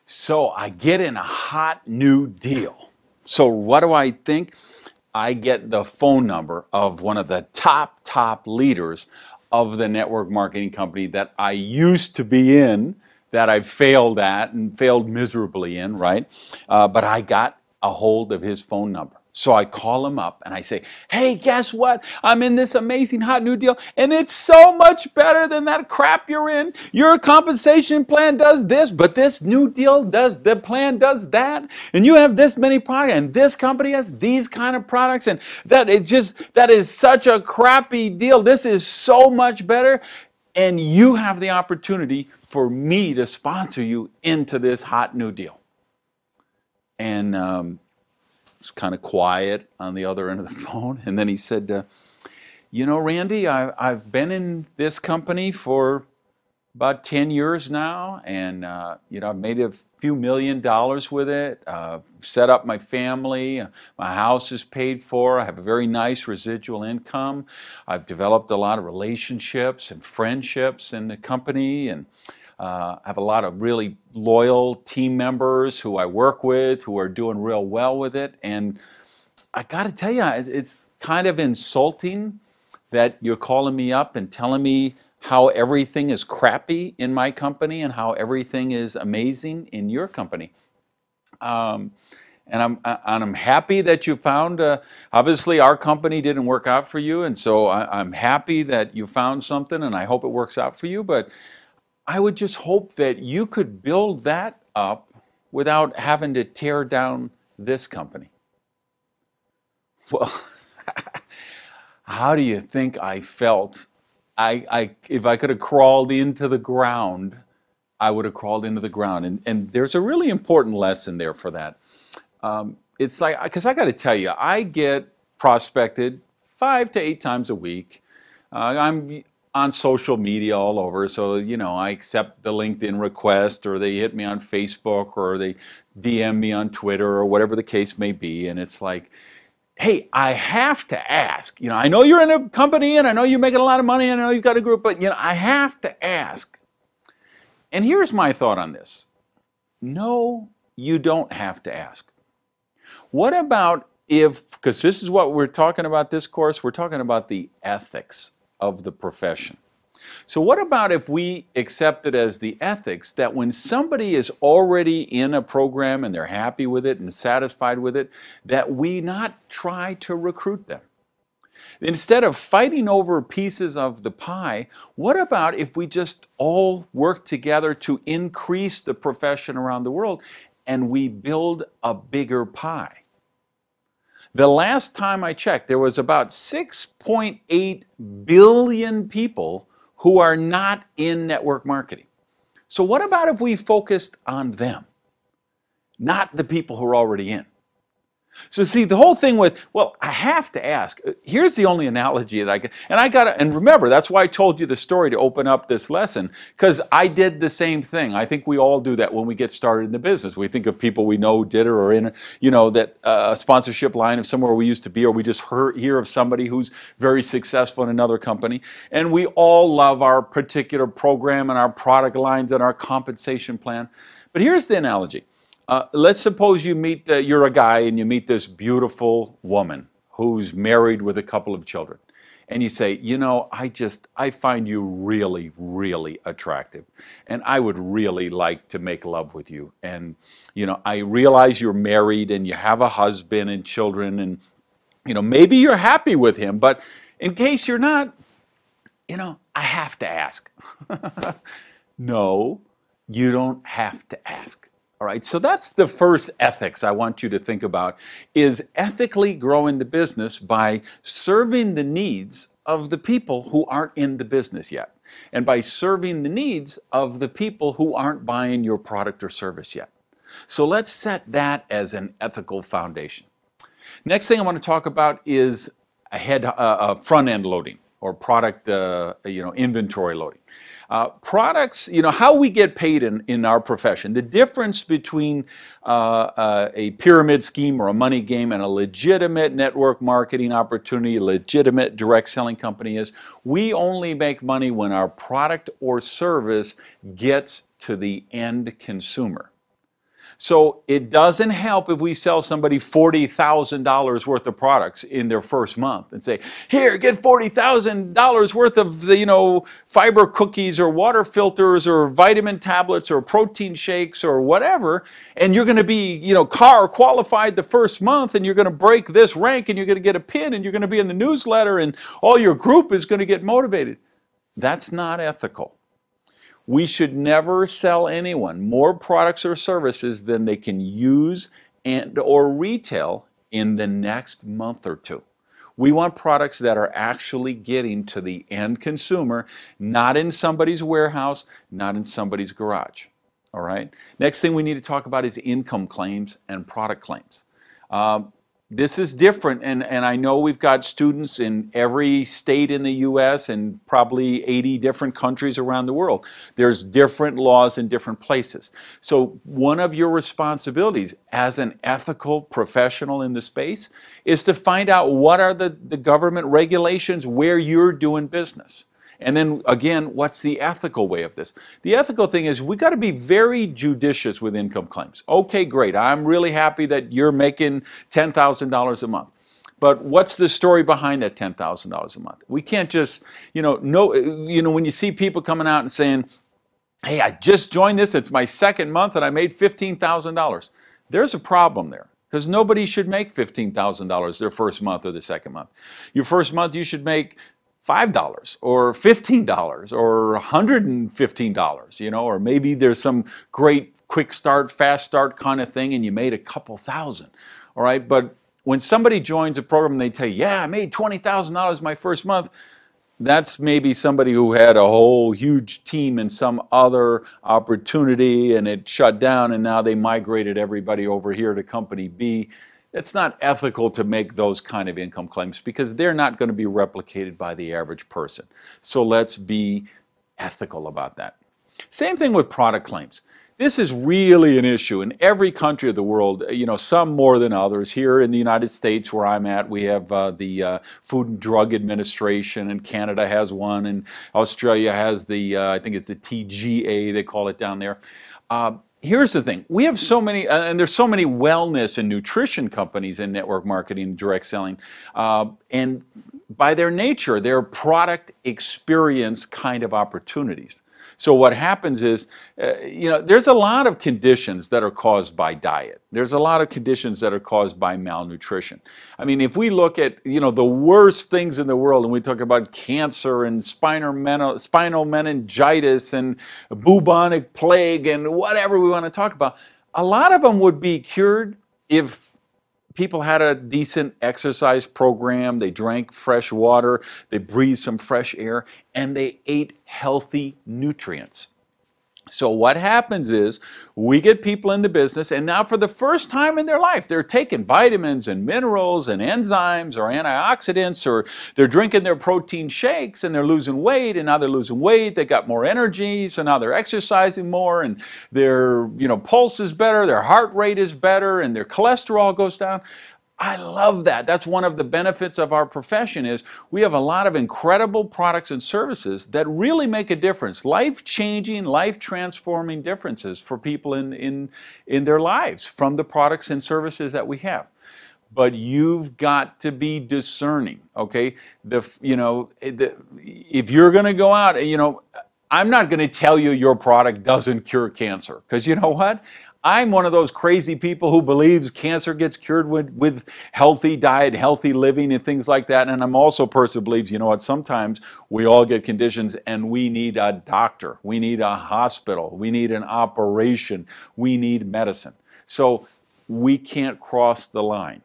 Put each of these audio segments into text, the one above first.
So I get in a hot new deal. So what do I think? I get the phone number of one of the top leaders of the network marketing company that I used to be in, that I failed at and failed miserably in, right? But I got a hold of his phone number. So I call him up and I say, hey, guess what? I'm in this amazing hot new deal and it's so much better than that crap you're in. Your compensation plan does this, but this new deal does, the plan does that. And you have this many products and this company has these kind of products and that is such a crappy deal. This is so much better. And you have the opportunity for me to sponsor you into this hot new deal. And it's kind of quiet on the other end of the phone. And then he said, you know, Randy, I've been in this company for about 10 years now. And, you know, I've made a few $1 million with it, set up my family. My house is paid for. I have a very nice residual income. I've developed a lot of relationships and friendships in the company. And I have a lot of really loyal team members who I work with who are doing real well with it. And I got to tell you, it's kind of insulting that you're calling me up and telling me how everything is crappy in my company and how everything is amazing in your company. And I'm happy that you found, obviously our company didn't work out for you, and so I'm happy that you found something and I hope it works out for you, but I would just hope that you could build that up without having to tear down this company. Well, how do you think I felt? If I could have crawled into the ground, I would have crawled into the ground. And there's a really important lesson there for that. It's like, because I got to tell you, I get prospected 5 to 8 times a week. I'm on social media all over, so you know, I accept the LinkedIn request, or they hit me on Facebook, or they DM me on Twitter, or whatever the case may be, and it's like, hey, I have to ask, you know, I know you're in a company, and I know you're making a lot of money, and I know you've got a group, but you know, I have to ask. And here's my thought on this. No, you don't have to ask. What about if, because this is what we're talking about this course, we're talking about the ethics of the profession. So what about if we accept it as the ethics that when somebody is already in a program and they're happy with it and satisfied with it, that we not try to recruit them? Instead of fighting over pieces of the pie, what about if we just all work together to increase the profession around the world and we build a bigger pie? The last time I checked, there was about 6.8 billion people who are not in network marketing. So what about if we focused on them, not the people who are already in? So see, the whole thing with, well, I have to ask. Here's the only analogy that I get, and remember, that's why I told you the story to open up this lesson, because I did the same thing. I think we all do that when we get started in the business. We think of people we know did it, or in, you know, that sponsorship line of somewhere we used to be, or we just hear of somebody who's very successful in another company, and we all love our particular program and our product lines and our compensation plan. But here's the analogy. Let's suppose you meet, you're a guy and you meet this beautiful woman who's married with a couple of children. And you say, you know, I find you really, really attractive. And I would really like to make love with you. And, you know, I realize you're married and you have a husband and children. And, you know, maybe you're happy with him. But in case you're not, you know, I have to ask. No, you don't have to ask. All right, so that's the first ethics I want you to think about, is ethically growing the business by serving the needs of the people who aren't in the business yet, and by serving the needs of the people who aren't buying your product or service yet. So let's set that as an ethical foundation. Next thing I want to talk about is front-end loading, or product inventory loading. Products, you know, how we get paid in our profession, the difference between a pyramid scheme or a money game and a legitimate network marketing opportunity, a legitimate direct selling company, is we only make money when our product or service gets to the end consumer. So it doesn't help if we sell somebody $40,000 worth of products in their first month and say, here, get $40,000 worth of the, fiber cookies or water filters or vitamin tablets or protein shakes or whatever, and you're going to be, car qualified the first month, and you're going to break this rank, and you're going to get a pin, and you're going to be in the newsletter, and all your group is going to get motivated. That's not ethical. We should never sell anyone more products or services than they can use and or retail in the next month or two. We want products that are actually getting to the end consumer, not in somebody's warehouse, not in somebody's garage. All right? Next thing we need to talk about is income claims and product claims. This is different, and I know we've got students in every state in the U.S. and probably 80 different countries around the world. There's different laws in different places. So one of your responsibilities as an ethical professional in the space is to find out what are the government regulations where you're doing business. And then again, what's the ethical way of this? The ethical thing is we got to be very judicious with income claims. Okay, great. I'm really happy that you're making $10,000 a month. But what's the story behind that $10,000 a month? We can't just, when you see people coming out and saying, hey, I just joined this, it's my second month and I made $15,000. There's a problem there. Because nobody should make $15,000 their first month or the second month. Your first month you should make $5 or $15 or $115, or maybe there's some great quick start, fast start kind of thing and you made a couple thousand, all right? But when somebody joins a program and they tell you, yeah, I made $20,000 my first month, that's maybe somebody who had a whole huge team in some other opportunity and it shut down and now they migrated everybody over here to company B. It's not ethical to make those kind of income claims because they're not going to be replicated by the average person. So let's be ethical about that. Same thing with product claims. This is really an issue in every country of the world, some more than others. Here in the United States where I'm at, we have the Food and Drug Administration, and Canada has one, and Australia has the, I think it's the TGA, they call it down there. Here's the thing. We have so many, and there's so many wellness and nutrition companies in network marketing and direct selling. And by their nature, they're product experience kind of opportunities. So what happens is, there's a lot of conditions that are caused by diet. There's a lot of conditions that are caused by malnutrition. I mean, if we look at, the worst things in the world, and we talk about cancer and spinal meningitis and bubonic plague and whatever we want to talk about, a lot of them would be cured if people had a decent exercise program, they drank fresh water, they breathed some fresh air, and they ate healthy nutrients. So what happens is we get people in the business, and now for the first time in their life, they're taking vitamins and minerals and enzymes or antioxidants, or they're drinking their protein shakes and they're losing weight, and now they're losing weight, they got more energy, so now they're exercising more, and their pulse is better, their heart rate is better, and their cholesterol goes down. I love that. That's one of the benefits of our profession is we have a lot of incredible products and services that really make a difference, life-changing, life-transforming differences for people in their lives from the products and services that we have. But you've got to be discerning, okay? If you're going to go out, I'm not going to tell you your product doesn't cure cancer, because you know what? I'm one of those crazy people who believes cancer gets cured with healthy diet, healthy living, and things like that. And I'm also a person who believes, sometimes we all get conditions and we need a doctor, we need a hospital, we need an operation, we need medicine. So we can't cross the line.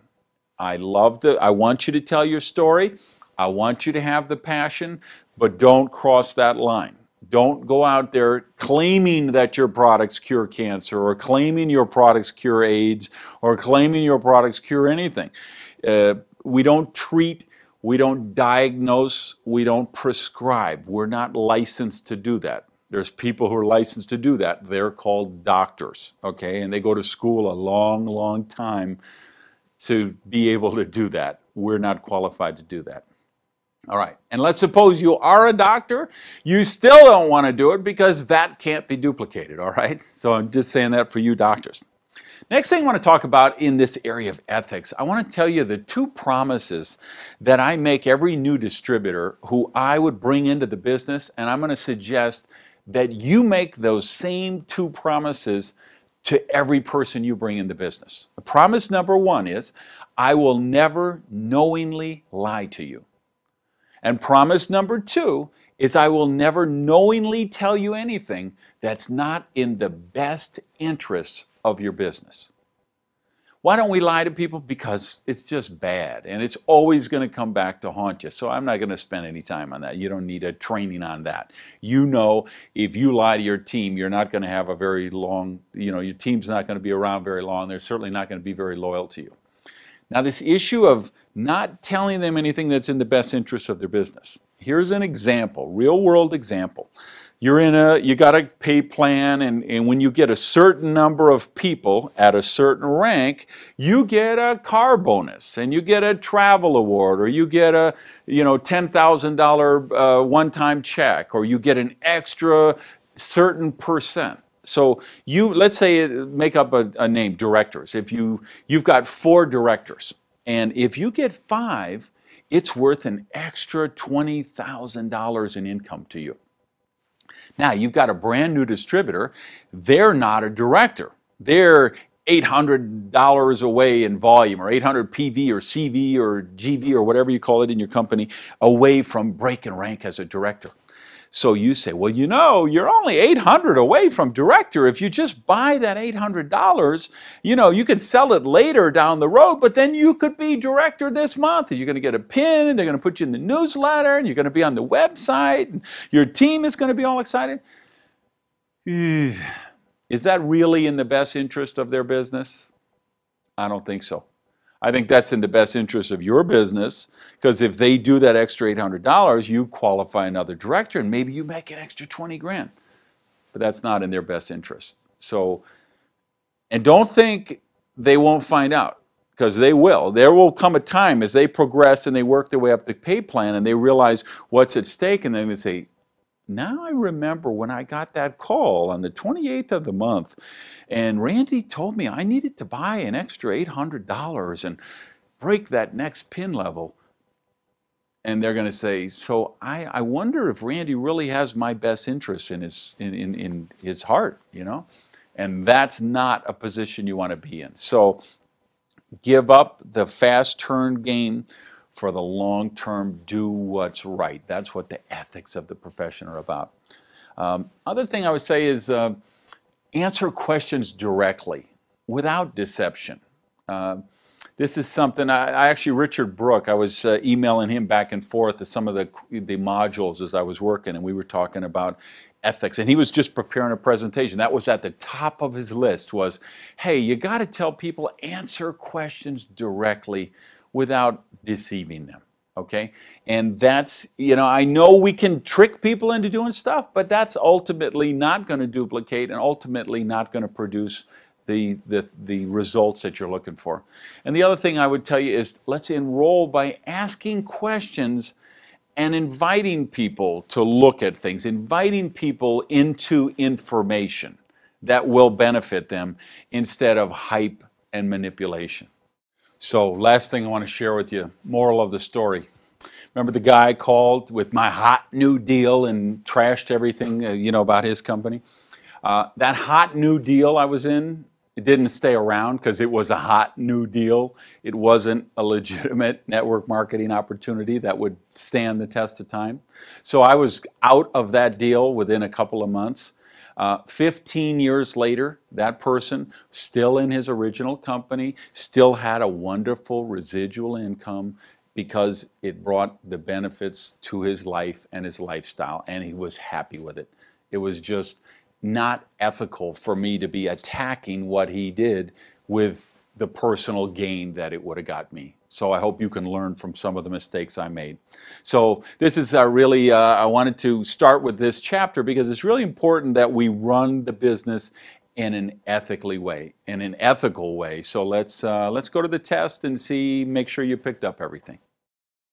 I want you to tell your story. I want you to have the passion, but don't cross that line. Don't go out there claiming that your products cure cancer or claiming your products cure AIDS or claiming your products cure anything. We don't treat, we don't diagnose, we don't prescribe. We're not licensed to do that. There's people who are licensed to do that. They're called doctors, okay? And they go to school a long, long time to be able to do that. We're not qualified to do that. All right, and let's suppose you are a doctor, you still don't want to do it because that can't be duplicated, all right? So I'm just saying that for you doctors. Next thing I want to talk about in this area of ethics, I want to tell you the two promises that I make every new distributor who I would bring into the business, and I'm going to suggest that you make those same two promises to every person you bring in the business. Promise number one is, I will never knowingly lie to you. And promise number two is, I will never knowingly tell you anything that's not in the best interests of your business. Why don't we lie to people? Because it's just bad, and it's always going to come back to haunt you. So I'm not going to spend any time on that. You don't need a training on that. You know, if you lie to your team, you're not going to have a very long, your team's not going to be around very long. They're certainly not going to be very loyal to you. Now, this issue of not telling them anything that's in the best interest of their business. Here's an example, real world example. You got a pay plan, and when you get a certain number of people at a certain rank, you get a car bonus, and you get a travel award, or you get a $10,000 one-time check, or you get an extra certain percent. So let's say, make up a name, directors. If you've got 4 directors, and if you get 5, it's worth an extra $20,000 in income to you. Now, you've got a brand new distributor. They're not a director. They're $800 away in volume, or 800 PV or CV or GV or whatever you call it in your company, away from breaking rank as a director. So you say, well, you're only 800 away from director. If you just buy that $800, you could sell it later down the road, but then you could be director this month. You're going to get a pin, and they're going to put you in the newsletter, and you're going to be on the website, and your team is going to be all excited. Is that really in the best interest of their business? I don't think so. I think that's in the best interest of your business, because if they do that extra $800, you qualify another director, and maybe you make an extra 20 grand. But that's not in their best interest. So, and don't think they won't find out, because they will. There will come a time as they progress and they work their way up the pay plan and they realize what's at stake, and then they say, now I remember when I got that call on the 28th of the month, and Randy told me I needed to buy an extra $800 and break that next pin level. And they're going to say, so I wonder if Randy really has my best interest in his heart, And that's not a position you want to be in. So give up the fast turn game for the long term. Do what's right. That's what the ethics of the profession are about. Other thing I would say is answer questions directly without deception. This is something, Richard Brook, I was emailing him back and forth to some of the modules as I was working, and we were talking about ethics, and he was just preparing a presentation. That was at the top of his list, was, hey, you got to tell people, answer questions directly without deceiving them, okay? And that's, I know we can trick people into doing stuff, but that's ultimately not going to duplicate and ultimately not going to produce the results that you're looking for. And the other thing I would tell you is, let's enroll by asking questions and inviting people to look at things, inviting people into information that will benefit them instead of hype and manipulation. So last thing I want to share with you, moral of the story. Remember the guy called with my hot new deal and trashed everything, about his company? That hot new deal I was in, it didn't stay around because it was a hot new deal. It wasn't a legitimate network marketing opportunity that would stand the test of time. So I was out of that deal within a couple of months. 15 years later, that person, still in his original company, still had a wonderful residual income because it brought the benefits to his life and his lifestyle, and he was happy with it. It was just not ethical for me to be attacking what he did with the personal gain that it would have got me. So I hope you can learn from some of the mistakes I made. So this is really, I wanted to start with this chapter because it's really important that we run the business in an ethical way. So let's go to the test and make sure you picked up everything.